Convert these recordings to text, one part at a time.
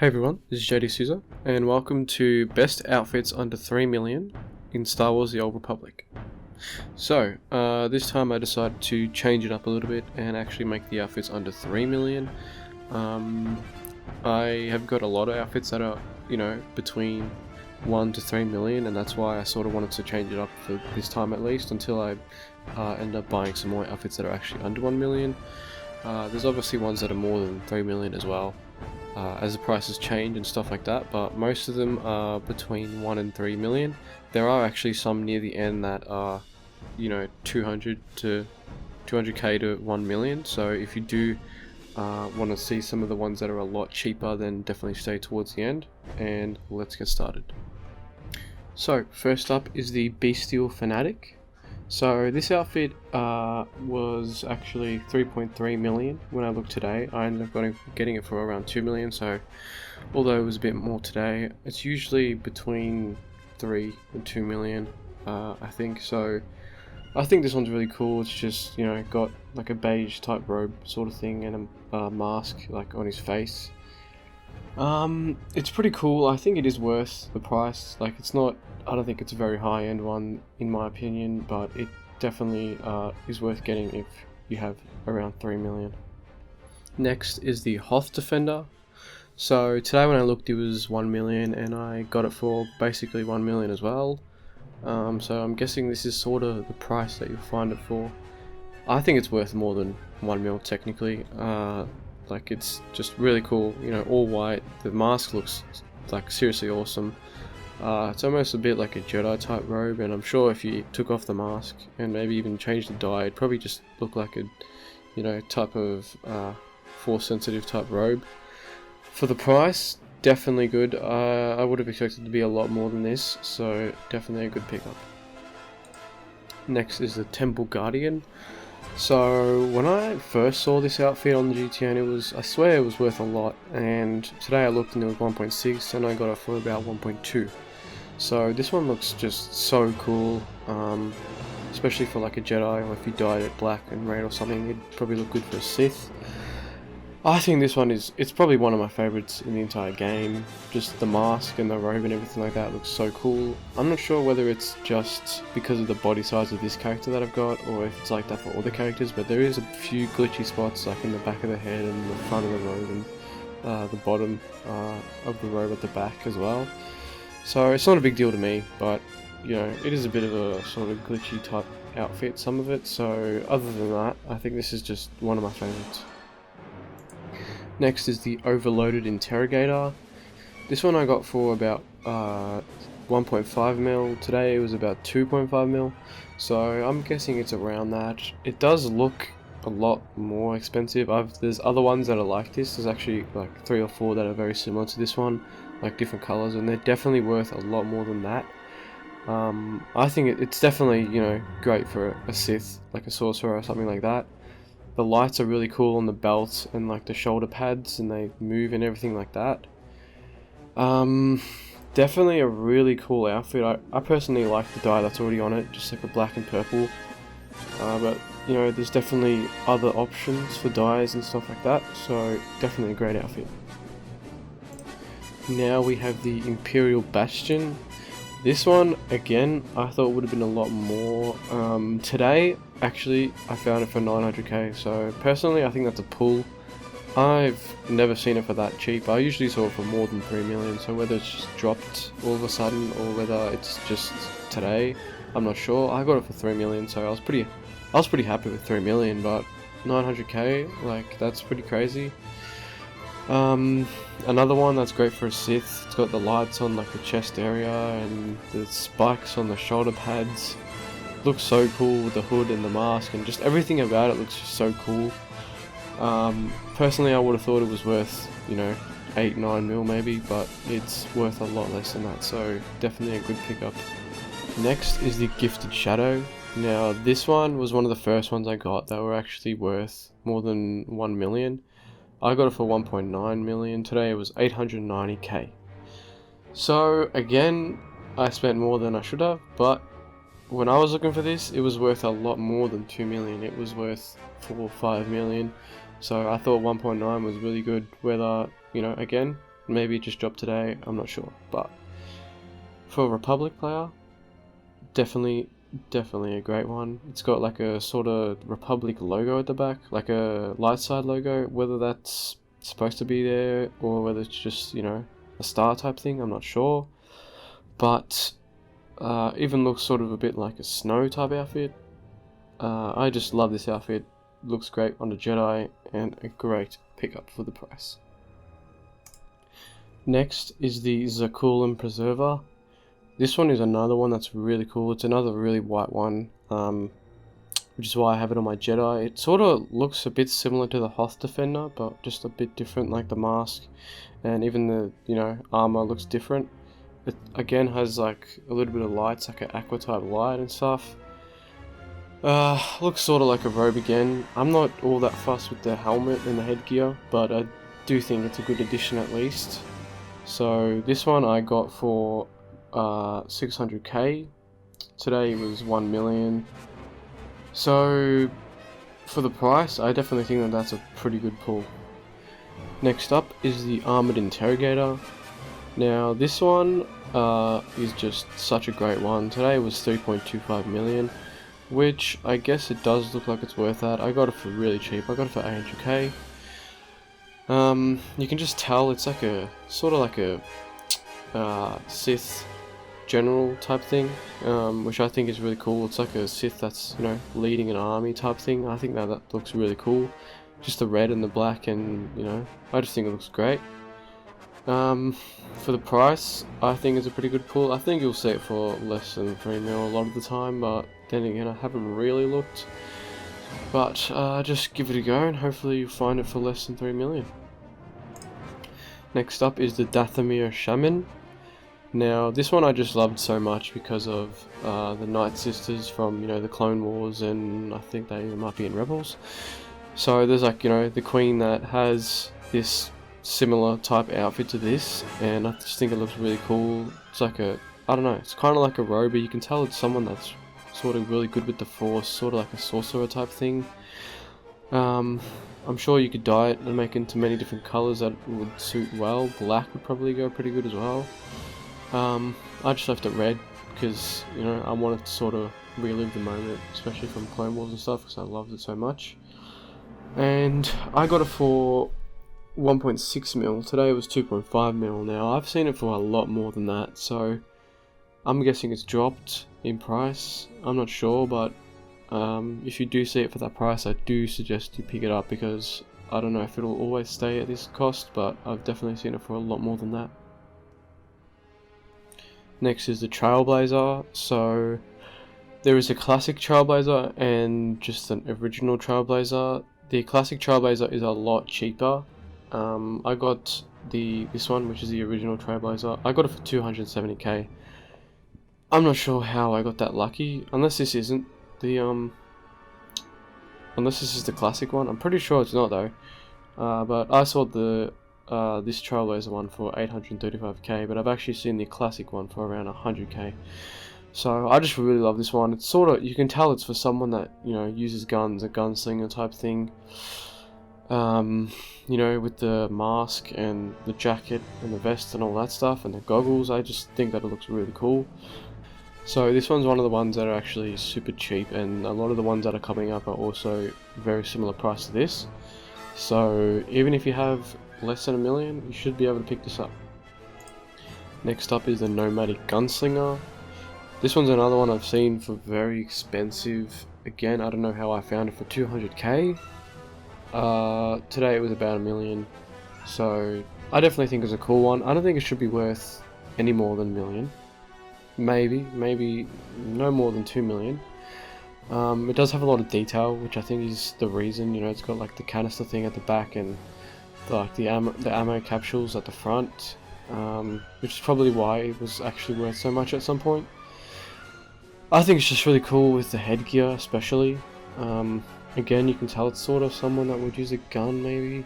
Hey everyone, this is JDeeSouza, and welcome to Best Outfits Under 3 Million in Star Wars The Old Republic. So, this time I decided to change it up a little bit and actually make the outfits under 3 million. I have got a lot of outfits that are, between 1 to 3 million, and that's why I sort of wanted to change it up for this time at least, until I end up buying some more outfits that are actually under 1 million. There's obviously ones that are more than 3 million as well. As the prices change and stuff like that, but most of them are between 1 and 3 million. There are actually some near the end that are, 200k to 1 million. So if you do want to see some of the ones that are a lot cheaper, then definitely stay towards the end, and let's get started. So first up is the Bestial Fanatic. So this outfit was actually 3.3 million when I looked today. I ended up getting it for around 2 million, so although it was a bit more today, it's usually between 3 and 2 million, I think. So I think this one's really cool. It's just, got like a beige type robe sort of thing and a mask like on his face. It's pretty cool. I think it is worth the price. Like, I don't think it's a very high-end one in my opinion, but it definitely is worth getting if you have around 3 million. Next is the Hoth Defender. So today when I looked, it was 1 million, and I got it for basically 1 million as well. So I'm guessing this is sort of the price that you'll find it for. I think it's worth more than 1 mil technically. Like, it's just really cool, all white. The mask looks like seriously awesome. It's almost a bit like a Jedi type robe, and I'm sure if you took off the mask and maybe even changed the dye, it'd probably just look like a type of force sensitive type robe. For the price, definitely good. I would have expected to be a lot more than this, so definitely a good pickup. Next is the Temple Guardian. So when I first saw this outfit on the GTN, I swear it was worth a lot, and today I looked and it was 1.6, and I got it for about 1.2. So this one looks just so cool, especially for like a Jedi, or if you dyed it black and red or something, it'd probably look good for a Sith. I think this one it's probably one of my favorites in the entire game. Just the mask and the robe and everything like that looks so cool. I'm not sure whether it's just because of the body size of this character that I've got, or if it's like that for all the characters, but there is a few glitchy spots like in the back of the head and the front of the robe and the bottom of the robe at the back as well. So it's not a big deal to me, but it is a bit of a sort of glitchy type outfit, some of it. So other than that, I think this is just one of my favorites. Next is the Overloaded Interrogator. This one I got for about 1.5 mil. Today it was about 2.5 mil. So I'm guessing it's around that. It does look a lot more expensive. There's other ones that are like this. There's actually like 3 or 4 that are very similar to this one, like different colors, and they're definitely worth a lot more than that. I think it's definitely, great for a Sith, like a sorcerer or something like that. The lights are really cool on the belt and like the shoulder pads, and they move and everything like that. Definitely a really cool outfit. I personally like the dye that's already on it, just like a black and purple. But there's definitely other options for dyes and stuff like that, so definitely a great outfit. Now we have the Imperial Bastion. This one, again, I thought would have been a lot more. Today, actually, I found it for 900k, so personally I think that's a pull. I've never seen it for that cheap. I usually saw it for more than 3 million, so whether it's just dropped all of a sudden or whether it's just today, I'm not sure. I got it for 3 million, so I was pretty happy with 3 million, but 900k, like, that's pretty crazy. Another one that's great for a Sith, it's got the lights on like the chest area and the spikes on the shoulder pads. Looks so cool with the hood and the mask, and just everything about it looks just so cool. Personally I would have thought it was worth, 8-9 mil maybe, but it's worth a lot less than that, so definitely a good pickup. Next is the Gifted Shadow. Now this one was one of the first ones I got that were actually worth more than 1 million. I got it for 1.9 million. Today it was 890k. So again, I spent more than I should have, but when I was looking for this, it was worth a lot more than 2 million. It was worth 4 or 5 million. So I thought 1.9 was really good. Whether, again, maybe it just dropped today, I'm not sure. But for a Republic player, definitely a great one. It's got like a sort of Republic logo at the back, like a light side logo, whether that's supposed to be there or whether it's just, you know, a star type thing, I'm not sure. But even looks sort of a bit like a snow type outfit. I just love this outfit, looks great on the Jedi, and a great pickup for the price. Next is the Zakulan Preserver. This one is another one that's really cool. It's another really white one, which is why I have it on my Jedi. It sort of looks a bit similar to the Hoth Defender, but just a bit different, like the mask, and even the, you know, armor looks different. It again has like a little bit of lights, like an aqua type light and stuff. Looks sort of like a robe again. I'm not all that fussed with the helmet and the headgear, but I do think it's a good addition at least. So this one I got for 600k. Today was 1 million. So for the price, I definitely think that that's a pretty good pull. Next up is the Armored Interrogator. Now this one is just such a great one. Today was 3.25 million, which I guess it does look like it's worth that. I got it for really cheap. I got it for 800k. You can just tell it's like a sort of like a Sith general type thing, which I think is really cool. It's like a Sith that's, you know, leading an army type thing. I think that looks really cool. Just the red and the black, and you know, I just think it looks great. For the price, I think it's a pretty good pull. I think you'll see it for less than 3 mil a lot of the time, but then again, I haven't really looked. But just give it a go, and hopefully you find it for less than 3 million. Next up is the Datamere Shimon. Now this one I just loved so much because of the Night Sisters from, you know, the Clone Wars, and I think they might be in Rebels. So there's like, you know, the Queen that has this similar type outfit to this, and I just think it looks really cool. It's like a, I don't know, it's kind of like a robe, but you can tell it's someone that's sort of really good with the Force, sort of like a sorcerer type thing. I'm sure you could dye it and make it into many different colours that would suit well. Black would probably go pretty good as well. I just left it red because, you know, I wanted to sort of relive the moment, especially from Clone Wars and stuff, because I loved it so much. And I got it for 1.6 mil. Today it was 2.5 mil. Now I've seen it for a lot more than that, so I'm guessing it's dropped in price. I'm not sure, but if you do see it for that price, I do suggest you pick it up, because I don't know if it'll always stay at this cost, but I've definitely seen it for a lot more than that. Next is the Trailblazer. So there is a classic Trailblazer and just an original Trailblazer. The classic Trailblazer is a lot cheaper. I got this one, which is the original Trailblazer. I got it for 270k. I'm not sure how I got that lucky, unless this isn't the unless this is the classic one. I'm pretty sure it's not though. But I saw the this Trailblazer one for 835k, but I've actually seen the classic one for around 100k. So I just really love this one. It's sort of, you can tell it's for someone that, you know, uses guns, a gunslinger type thing. You know, with the mask and the jacket and the vest and all that stuff and the goggles, I just think that it looks really cool. So this one's one of the ones that are actually super cheap, and a lot of the ones that are coming up are also very similar price to this. So even if you have less than $1 million, you should be able to pick this up. Next up is the Nomadic Gunslinger. This one's another one I've seen for very expensive. Again, I don't know how I found it for 200k. Today it was about $1 million. So I definitely think it's a cool one. I don't think it should be worth any more than $1 million. Maybe no more than 2 million. It does have a lot of detail, which I think is the reason. You know, it's got like the canister thing at the back and like the ammo capsules at the front, which is probably why it was actually worth so much at some point. I think it's just really cool with the headgear, especially. Again, you can tell it's sort of someone that would use a gun, maybe.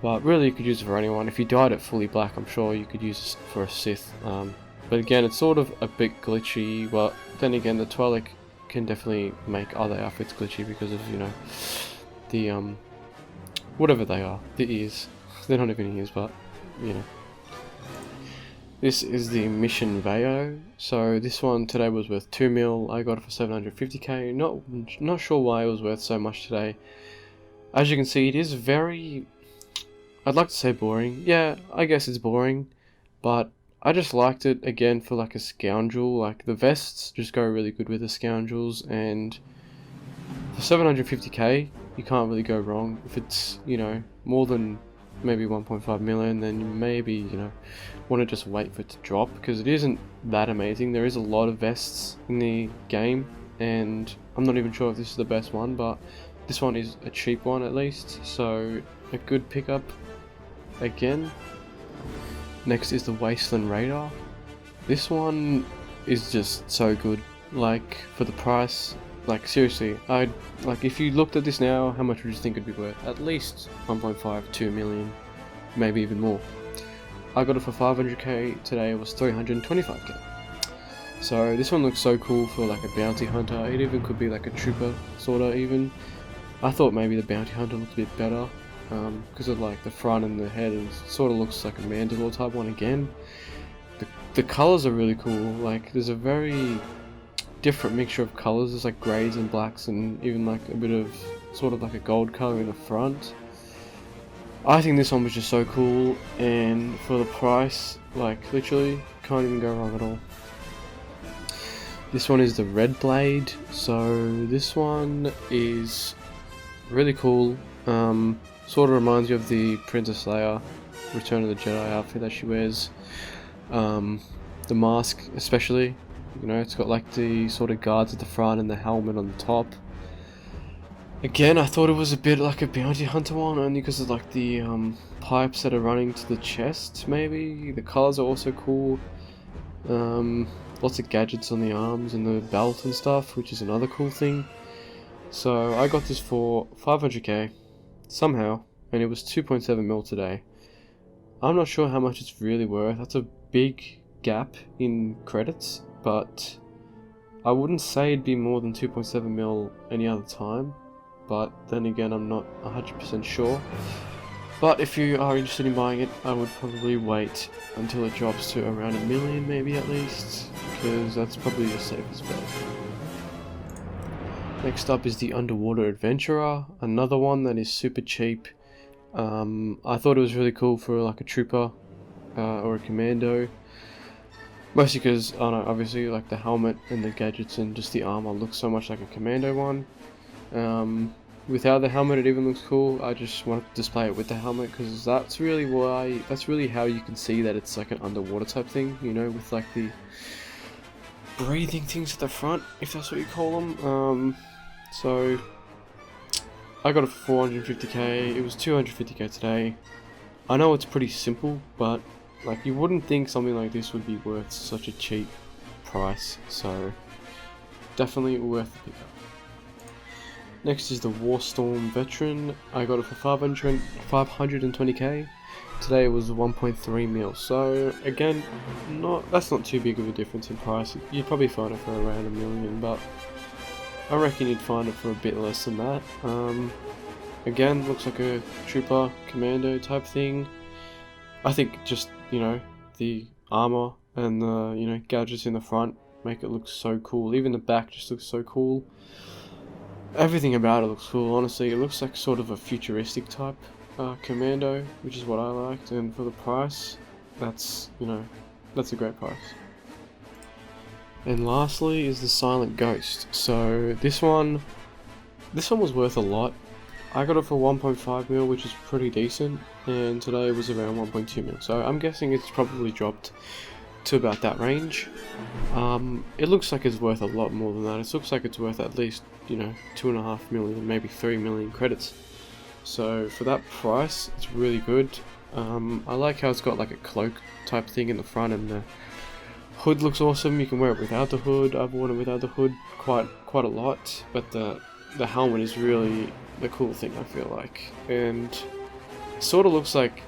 But really, you could use it for anyone. If you dyed it fully black, I'm sure you could use it for a Sith. But again, it's sort of a bit glitchy. But then again, the Twi'lek can definitely make other outfits glitchy because of, you know, the whatever they are, the ears. They're not even ears, but you know. This is the Mission Veo. So this one today was worth 2 mil. I got it for 750k. Not sure why it was worth so much today. As you can see, it is very, I'd like to say boring. Yeah, I guess it's boring, but I just liked it again for like a scoundrel. Like the vests just go really good with the scoundrels, and for 750k, you can't really go wrong. If it's, you know, more than maybe 1.5 million, then you maybe, you know, want to just wait for it to drop, because it isn't that amazing. There is a lot of vests in the game, and I'm not even sure if this is the best one, but this one is a cheap one at least, so a good pickup again. Next is the Wasteland Radar. This one is just so good. Like, for the price, like seriously, like if you looked at this now, how much would you think it'd be worth? At least 1.5, 2 million, maybe even more. I got it for 500k, today it was 325k. So this one looks so cool for like a bounty hunter. It even could be like a trooper, sorta even. I thought maybe the bounty hunter looked a bit better, because of like the front and the head, it sort of looks like a Mandalore type one again. The colors are really cool. Like there's a very different mixture of colors. There's like greys and blacks, and even like a bit of sort of like a gold color in the front. I think this one was just so cool, and for the price, like literally can't even go wrong at all. This one is the Red Blade. So this one is really cool. Sort of reminds you of the Princess Leia Return of the Jedi outfit that she wears. The mask especially, you know, it's got like the sort of guards at the front and the helmet on the top. Again, I thought it was a bit like a bounty hunter one, only because of like the pipes that are running to the chest maybe. The colors are also cool. Lots of gadgets on the arms and the belt and stuff, which is another cool thing. So I got this for 500k somehow, and it was 2.7 mil today. I'm not sure how much it's really worth. That's a big gap in credits, but I wouldn't say it'd be more than 2.7 mil any other time. But then again, I'm not 100% sure. But if you are interested in buying it, I would probably wait until it drops to around 1 million maybe at least, because that's probably the safest bet. Next up is the Underwater Adventurer, another one that is super cheap. I thought it was really cool for like a trooper or a commando. Mostly because, I don't know, obviously like the helmet and the gadgets and just the armor looks so much like a commando one. Without the helmet it even looks cool. I just wanted to display it with the helmet, because that's really how you can see that it's like an underwater type thing, you know, with like the breathing things at the front, if that's what you call them. So I got it for 450k, it was 250k today. I know it's pretty simple, but like you wouldn't think something like this would be worth such a cheap price, so definitely worth the pickup. Next is the Warstorm Veteran. I got it for 520k. Today it was 1.3 mil. So again, that's not too big of a difference in price. You'd probably find it for around 1 million, but I reckon you'd find it for a bit less than that. Again, looks like a trooper, commando type thing. I think just, you know, the armor and the, you know, gadgets in the front make it look so cool. Even the back just looks so cool. Everything about it looks cool, honestly. It looks like sort of a futuristic type commando, which is what I liked, and for the price, that's, you know, that's a great price. And lastly is the Silent Ghost. So this one was worth a lot. I got it for 1.5 mil, which is pretty decent, and today it was around 1.2 mil. So I'm guessing it's probably dropped to about that range. It looks like it's worth a lot more than that. It looks like it's worth at least, you know, 2.5 million, maybe 3 million credits. So for that price, it's really good. I like how it's got like a cloak type thing in the front, and the hood looks awesome. You can wear it without the hood. I've worn it without the hood quite a lot, but the helmet is really the cool thing, I feel like. And sort of looks like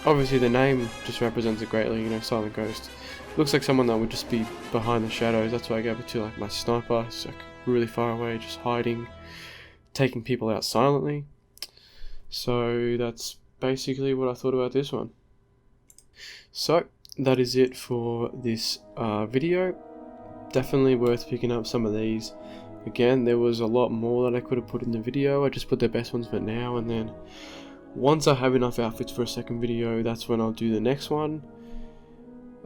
obviously the name just represents it greatly, you know, Silent Ghost. Looks like someone that would just be behind the shadows. That's why I gave it to like my sniper. It's like really far away, just hiding, taking people out silently. So that's basically what I thought about this one. So that is it for this video. Definitely worth picking up some of these. Again, there was a lot more that I could have put in the video. I just put the best ones for now, and then once I have enough outfits for a second video, that's when I'll do the next one.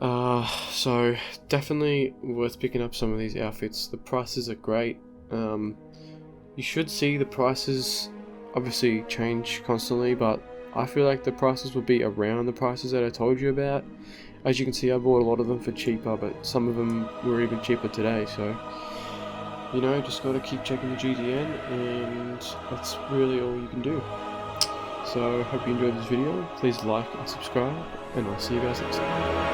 So definitely worth picking up some of these outfits. The prices are great. You should see the prices obviously change constantly, but I feel like the prices will be around the prices that I told you about. As you can see, I bought a lot of them for cheaper, but some of them were even cheaper today, so you know, just gotta keep checking the GDN, and that's really all you can do. So hope you enjoyed this video. Please like and subscribe, and I'll see you guys next time.